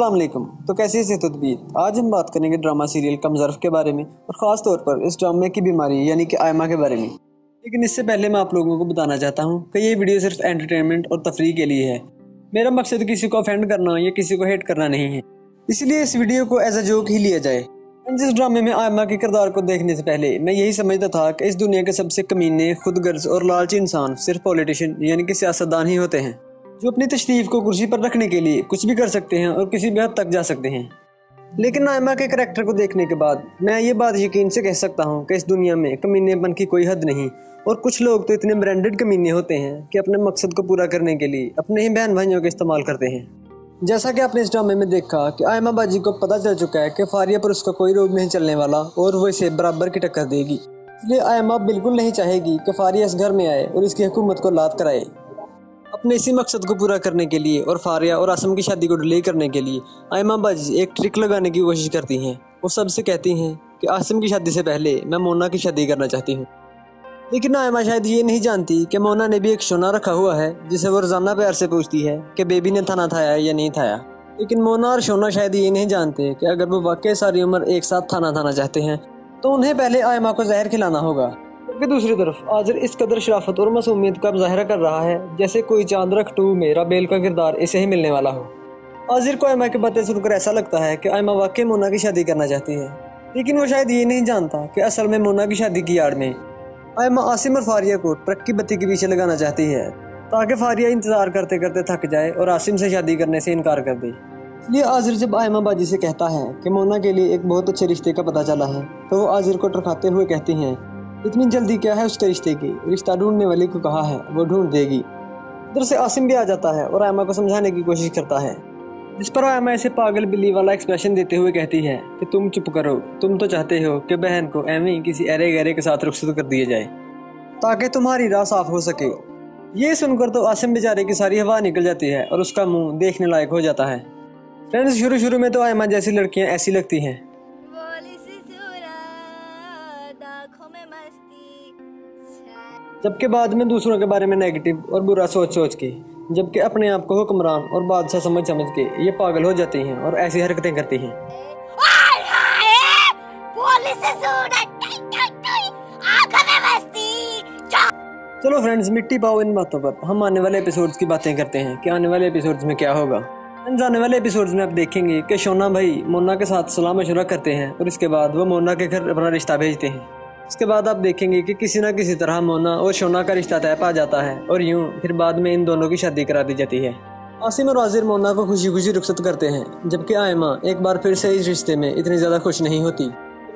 अस्सलाम वालेकुम। तो कैसी है तदबीर। आज हम बात करेंगे ड्रामा सीरियल कम ज़र्फ़ के बारे में और ख़ास तौर पर इस ड्रामे की बीमारी यानी कि आयमा के बारे में। लेकिन इससे पहले मैं आप लोगों को बताना चाहता हूँ कि ये वीडियो सिर्फ एंटरटेनमेंट और तफरीह के लिए है। मेरा मकसद किसी को ऑफेंड करना या किसी को हेट करना नहीं है, इसलिए इस वीडियो को एज अ जोक ही लिया जाए। जिस ड्रामे में आयमा के किरदार को देखने से पहले मैं यही समझता था कि इस दुनिया के सबसे कमीने, खुदगर्ज और लालची इंसान सिर्फ पॉलिटिशियन यानी कि सियासतदान ही होते हैं, जो अपनी तशरीफ को कुर्सी पर रखने के लिए कुछ भी कर सकते हैं और किसी भी हद तक जा सकते हैं। लेकिन आयमा के करैक्टर को देखने के बाद मैं ये बात यकीन से कह सकता हूँ कि इस दुनिया में कमीनेपन की कोई हद नहीं, और कुछ लोग तो इतने ब्रांडेड कमीने होते हैं कि अपने मकसद को पूरा करने के लिए अपने ही बहन भाइयों का इस्तेमाल करते हैं। जैसा कि आपने इस ड्रामे में देखा कि आयमा बाजी को पता चल चुका है कि फारिया पर उसका कोई रोग नहीं चलने वाला और वो इसे बराबर की टक्कर देगी, इसलिए आयमा बिल्कुल नहीं चाहेगी कि फारिया इस घर में आए और इसकी हुकूमत को लात कराए। अपने इसी मकसद को पूरा करने के लिए और फारिया और आसम की शादी को डिले करने के लिए आयमा बाजी एक ट्रिक लगाने की कोशिश करती हैं। वो सबसे कहती हैं कि आसम की शादी से पहले मैं मोना की शादी करना चाहती हूँ। लेकिन आयमा शायद ये नहीं जानती कि मोना ने भी एक शोना रखा हुआ है जिसे वो रोजाना प्यार से पूछती है कि बेबी ने थाना थाया या नहीं थाया। लेकिन मोना और शोना शायद ये नहीं जानते कि अगर वो वाकई सारी उम्र एक साथ थाना थाना चाहते हैं तो उन्हें पहले आयमा को जहर खिलाना होगा। जबकि दूसरी तरफ आजिर इस कदर शराफत और मासूमियत का मुजाहरा कर रहा है जैसे कोई चांद रख 2 में राबेल का किरदार इसे ही मिलने वाला हो। आजिर को आयमा की बातें सुनकर ऐसा लगता है कि आयमा वाकई मोना की शादी करना चाहती है, लेकिन वो शायद ये नहीं जानता कि असल में मोना की शादी की आड़ में आयमा आसिम और फारिया को ट्रक की बत्ती के पीछे लगाना चाहती है ताकि फारिया इंतजार करते करते थक जाए और आसिम से शादी करने से इनकार कर दे। इसलिए आजिर जब आयमा बाजी से कहता है कि मोना के लिए एक बहुत अच्छे रिश्ते का पता चला है तो वो आजिर को टरकाते हुए कहती हैं, इतनी जल्दी क्या है उसके रिश्ते की, रिश्ता ढूंढने वाले को कहा है वो ढूंढ देगी। इधर से आसिम भी आ जाता है और आयमा को समझाने की कोशिश करता है, जिस पर आयमा ऐसे पागल बिल्ली वाला एक्सप्रेशन देते हुए कहती है कि तुम चुप करो, तुम तो चाहते हो कि बहन को एवं ही किसी अरे गहरे के साथ रुखसत कर दिया जाए ताकि तुम्हारी राह साफ हो सके। ये सुनकर तो आसिम बेचारे की सारी हवा निकल जाती है और उसका मुंह देखने लायक हो जाता है। फ्रेंड्स, शुरू में तो आयमा जैसी लड़कियां ऐसी लगती हैं, जबकि बाद में दूसरों के बारे में नेगेटिव और बुरा सोच के, जबकि अपने आप को हुक्मरान और बादशाह समझ के ये पागल हो जाती हैं और ऐसी हरकतें करती हैं। चलो फ्रेंड्स, मिट्टी पाओ इन बातों पर, हम आने वाले एपिसोड्स की बातें करते हैं कि आने वाले एपिसोड्स में क्या होगा। आने वाले एपिसोड्स में आप देखेंगे कि शोना भाई मोना के साथ सलाह मशवरा करते हैं और इसके बाद वो मोना के घर अपना रिश्ता भेजते हैं। इसके बाद आप देखेंगे कि किसी न किसी तरह मोना और शोना का रिश्ता तय पा जाता है और यूं फिर बाद में इन दोनों की शादी करा दी जाती है। आसिम और आजिर मोना को खुशी खुशी रुखसत करते हैं, जबकि आयमा एक बार फिर से इस रिश्ते में इतनी ज़्यादा खुश नहीं होती।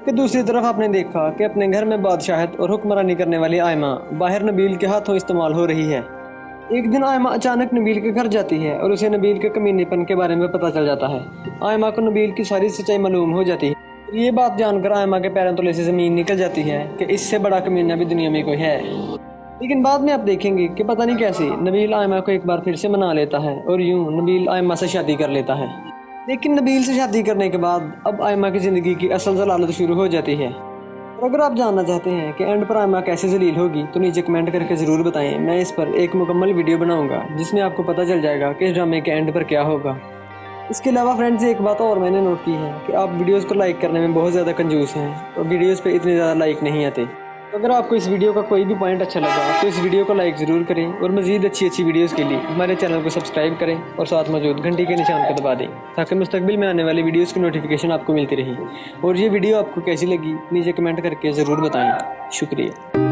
कि दूसरी तरफ आपने देखा कि अपने घर में बादशाहत और हुक्मरानी करने वाली आयमा बाहर नबील के हाथों इस्तेमाल हो रही है। एक दिन आयमा अचानक नबील के घर जाती है और उसे नबील के कमीनेपन के बारे में पता चल जाता है। आयमा को नबील की सारी सच्चाई मालूम हो जाती है। ये बात जानकर आयमा के पैरों तले से ज़मीन निकल जाती है कि इससे बड़ा कमीना भी दुनिया में कोई है। लेकिन बाद में आप देखेंगे कि पता नहीं कैसे नबील आयमा को एक बार फिर से मना लेता है और यूं नबील आयमा से शादी कर लेता है। लेकिन नबील से शादी करने के बाद अब आयमा की ज़िंदगी की असल जलालत शुरू हो जाती है। और अगर आप जानना चाहते हैं कि एंड पर आयमा कैसे जलील होगी तो नीचे कमेंट करके ज़रूर बताएं। मैं इस पर एक मुकम्मल वीडियो बनाऊंगा जिसमें आपको पता चल जाएगा कि इस ड्रामे के एंड पर क्या होगा। इसके अलावा फ्रेंड्स, एक बात और मैंने नोट की है कि आप वीडियोज़ को लाइक करने में बहुत ज़्यादा कंजूस हैं और वीडियोज़ पर इतने ज़्यादा लाइक नहीं आते। तो अगर आपको इस वीडियो का कोई भी पॉइंट अच्छा लगा तो इस वीडियो को लाइक ज़रूर करें और मज़ीद अच्छी वीडियोज़ के लिए हमारे चैनल को सब्सक्राइब करें और साथ मौजूद घंटी के निशान को दबा दें ताकि मुस्तकबिल में आने वाली वीडियोज़ की नोटिफिकेशन आपको मिलती रहे। और ये वीडियो आपको कैसी लगी नीचे कमेंट करके ज़रूर बताएं। शुक्रिया।